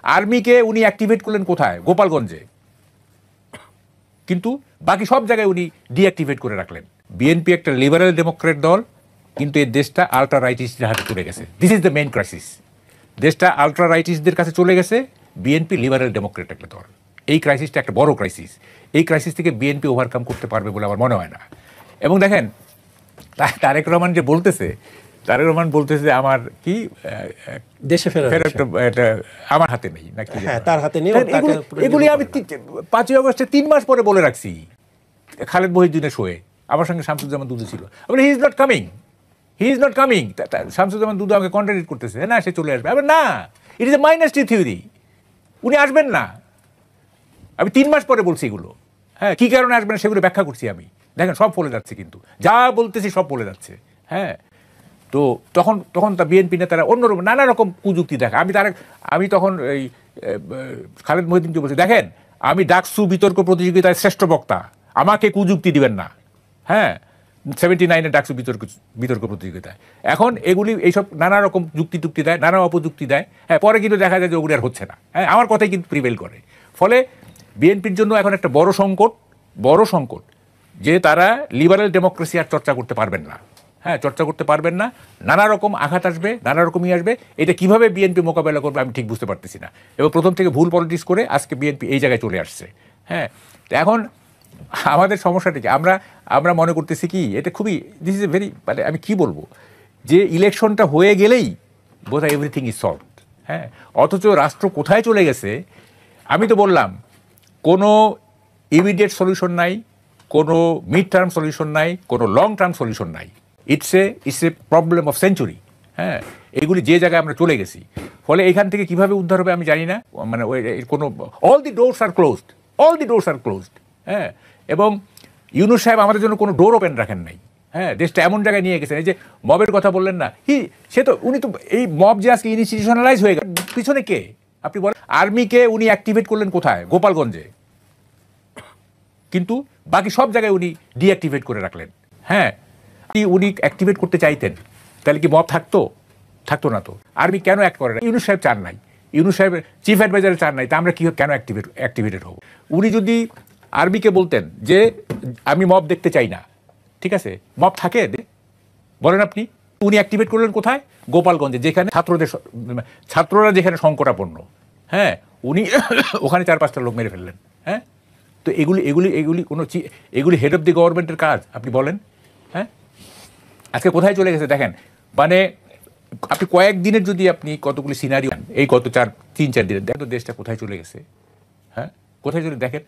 আর্মিকে উনি অ্যাক্টিভেট করলেন কোথায়? গোপালগঞ্জে। কিন্তু বাকি সব জায়গায় উনি ডিঅ্যাক্টিভেট করে রাখলেন। বিএনপি একটা লিবারেল ডেমোক্রেট দল, কিন্তু এই দেশটা আল্ট্রা রাইটিস্টদের হাতে চলে গেছে। This is the main crisis. দেশটা আল্ট্রা রাইটিস্টদের কাছে চলে গেছে, বিএনপি লিবারেল ডেমোক্রেট একটা দল। এই ক্রাইসিসটা একটা বড় ক্রাইসিস। এই ক্রাইসিস থেকে বিএনপি ওভারকাম করতে পারবে বলে আমার মনে হয় না। এবং দেখেন তারেক রহমান যে বলতেছে, তারেক রহমান বলতেছে যে আমার কি দেশে ফেরার এটা আমার হাতে নেই নাকি, তার হাতে নেই। এগুলি আমি 5ই আগস্টে 3 মাস পরে বলে রাখছি খালেদ মহিউদ্দিনের শোয়ে। আমার সঙ্গে শামসুজ্জামান দুদু ছিল। He is not coming, he is not coming. Shamsuzzaman Dudu আমাকে কন্ট্রাডিক্ট করতেছে, না সে চলে আসবে। না, ইট ইজ এ মাইনাসটি থিওরি, উনি আসবেন না। আমি 3 মাস পরে বলছি এগুলো। হ্যাঁ, কি কারণে আসবেন সেগুলো ব্যাখ্যা করছি আমি। দেখেন সব বলে যাচ্ছে, কিন্তু যা বলতেছি সব বলে যাচ্ছে। হ্যাঁ, তো তখন তা বিএনপি নেতারা অন্যরকম নানা রকম কুযুক্তি দেখে। আমি তখন এই খালেদ মহিউদ্দিনকে বলছি, দেখেন আমি ডাকসু বিতর্ক প্রতিযোগিতায় শ্রেষ্ঠ বক্তা, আমাকে কুযুক্তি দিবেন না। হ্যাঁ, 79-এ ডাকসু বিতর্ক প্রতিযোগিতায়। এখন এগুলি এইসব নানা রকম যুক্তি টুক্তি দেয়, নানা অপযুক্তি দেয়। হ্যাঁ, পরে কিন্তু দেখা যায় যে ওগুলি আর হচ্ছে না। হ্যাঁ, আমার কথাই কিন্তু প্রিভেল করে। ফলে বিএনপির জন্য এখন একটা বড় সংকট যে তারা লিবারেল ডেমোক্রেসি আর চর্চা করতে পারবেন না। হ্যাঁ, চর্চা করতে পারবেন না। নানা রকম আঘাত আসবে, নানা রকমই আসবে। এটা কিভাবে বিএনপি মোকাবেলা করবে আমি ঠিক বুঝতে পারতেছি না। এবং প্রথম থেকে ভুল পলিটিক্স করে আজকে বিএনপি এই জায়গায় চলে আসছে। হ্যাঁ, তো এখন আমাদের সমস্যাটা কি, আমরা মনে করতেছি কি এটা খুবই, দিস ইজ এ ভেরি, মানে আমি কি বলবো, যে ইলেকশনটা হয়ে গেলেই বোধহয় এভরিথিং ইজ সলভড। হ্যাঁ, অথচ রাষ্ট্র কোথায় চলে গেছে। আমি তো বললাম কোনো ইমিডিয়েট সলিউশন নাই, কোনো মিড টার্ম সলিউশন নাই, কোনো লং টার্ম সলিউশন নাই। It's a problem of century. হ্যাঁ, এগুলি যে জায়গায় আমরা চলে গেছি। ফলে এখান থেকে কিভাবে উদ্ধার হবে আমি জানি না। মানে কোনো all the doors are closed. হ্যাঁ, এবং ইউনূস সাহেব আমাদের জন্য কোনো ডোর ওপেন রাখেন নাই। হ্যাঁ, দেশটা এমন জায়গায় নিয়ে গেছেন। এই যে মবের কথা বললেন না, উনি তো এই মব যে আজকে ইনস্টিটিউশনালাইজ হয়ে গেল, পিছনে কে আপনি বলেন? আর্মিকে উনি অ্যাক্টিভেট করলেন কোথায়? গোপালগঞ্জে। কিন্তু বাকি সব জায়গায় উনি ডিঅ্যাক্টিভেট করে রাখলেন। হ্যাঁ, উনি অ্যাক্টিভেট করতে চাইতেন, তাহলে কি মব থাকতো না তো? আর্মি কেন অ্যাক্ট করে না? ইউনূস সাহেব চান নাই, ইউনূস সাহেব চিফ অ্যাডভাইজার চান নাই, তা আমরা কি কেন অ্যাক্টিভেটেড হব? উনি যদি আর্মিকে বলতেন যে আমি মব দেখতে চাই না, ঠিক আছে, মব থাকে বলেন আপনি। উনি অ্যাক্টিভেট করলেন কোথায়? গোপালগঞ্জে, যেখানে ছাত্ররা যেখানে সংকটাপন্ন। হ্যাঁ, উনি ওখানে 4-5টা লোক মেরে ফেললেন। হ্যাঁ, তো এগুলি হেড অফ দি গভর্নমেন্টের কাজ আপনি বলেন? হ্যাঁ, আজকে কোথায় চলে গেছে দেখেন। মানে আপনি কয়েকদিনের যদি আপনি কতগুলি সিনারিও, এই গত 3-4 দিনের দেখেন তো দেশটা কোথায় চলে গেছে। হ্যাঁ, কোথায় চলে দেখেন।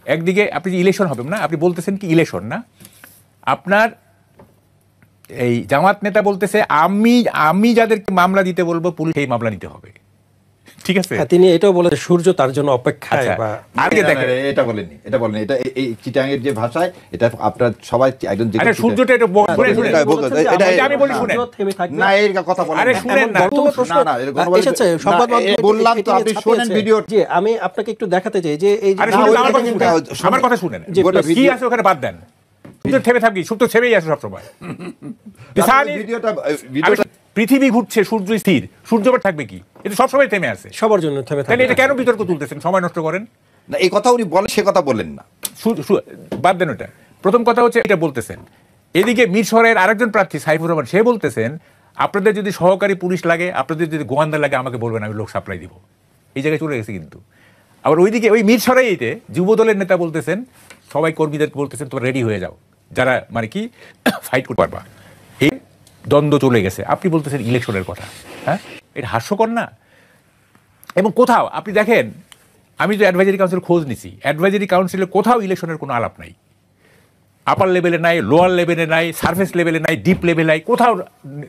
একদিকে আপনি যে ইলেকশন হবে না, আপনি বলতেছেন কি ইলেকশন না, আপনার এই জামাত নেতা বলতেছে আমি যাদেরকে মামলা দিতে বলবো পুলিশ সেই মামলা নিতে হবে। ঠিক আছে, তিনি এটাও বলে সূর্য তার জন্য অপেক্ষায়। এটা বলেনি, এটা এই চিটাঙের যে ভাষায়, এটা আপনারা সবাই একজন সূর্যটা এটা আমি বলি শুনেন না, এর কথা বলেন। আরে শুনেন না, না এসেছে সংবাদ মাধ্যমে বললাম তো, আপনি শুনেন ভিডিও। জি, আমি আপনাকে একটু দেখাতে চাই যে এই যে আমার কথা শুনেন, কি আছে ওখানে বাদ দেন। থেমে থাকি, সূর্য থেমেই আছে সবসময়। পৃথিবী ঘুরছে, সূর্য স্থির, সূর্য থাকবে কি? এটা সবসময় থেমে আছে, সবার জন্য থেমে থাকে। এটা কেন বিতর্ক তুলতেছেন, সময় নষ্ট করেন না? এই কথা উনি বলেন, সে কথা বলেন না, বাদ দেন ওটা। প্রথম কথা হচ্ছে এটা বলতেছেন। এদিকে মিরসরাইয়ের আরেকজন প্রার্থী সাইফুর রহমান, সে বলতেছেন আপনাদের যদি সহকারী পুলিশ লাগে, আপনাদের যদি গোয়েন্দা লাগে আমাকে বলবেন, আমি লোক সাপ্লাই দিব। এই জায়গায় চলে গেছে কিন্তু। আবার ওইদিকে ওই মিরসরাইতে যুবদলের নেতা বলতেছেন, সবাই কর্মীদের বলতেছেন তোমরা রেডি হয়ে যাও, যারা মানে কি ফাইট করতে পারবা। এই দ্বন্দ্ব চলে গেছে, আপনি বলতেছেন ইলেকশনের কথা। হ্যাঁ, এটা হাস্যকর না? এবং কোথাও আপনি দেখেন, আমি তো অ্যাডভাইজারি কাউন্সিল খোঁজ নিছি, অ্যাডভাইজারি কাউন্সিলে কোথাও ইলেকশনের কোনো আলাপ নাই। আপার লেভেলে নাই, লোয়ার লেভেলে নাই, সার্ফেস লেভেলে নাই, ডিপ লেভেলে নাই, কোথাও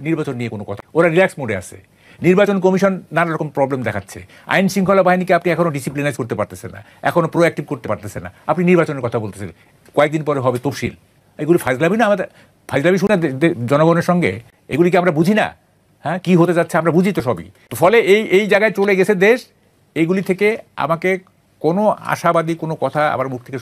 নির্বাচন নিয়ে কোনো কথা। ওরা রিল্যাক্স মোডে আছে। নির্বাচন কমিশন নানা রকম প্রবলেম দেখাচ্ছে। আইন শৃঙ্খলা বাহিনীকে আপনি এখনও ডিসিপ্লিনাইজ করতে পারতেছেন না, এখনও প্রোঅ্যাক্টিভ করতে পারতেছেন না। আপনি নির্বাচনের কথা বলতেছেন, কয়েকদিন পরে হবে তফসিল। এগুলি ফাজলামি না? আমাদের ফাজলামি শুনে জনগণের সঙ্গে এগুলিকে আমরা বুঝি না? হ্যাঁ, কি হতে যাচ্ছে আমরা বুঝি তো সবই। ফলে এই জায়গায় চলে গেছে দেশ। এইগুলি থেকে আমাকে কোনো আশাবাদী কোনো কথা আমার মুখ থেকে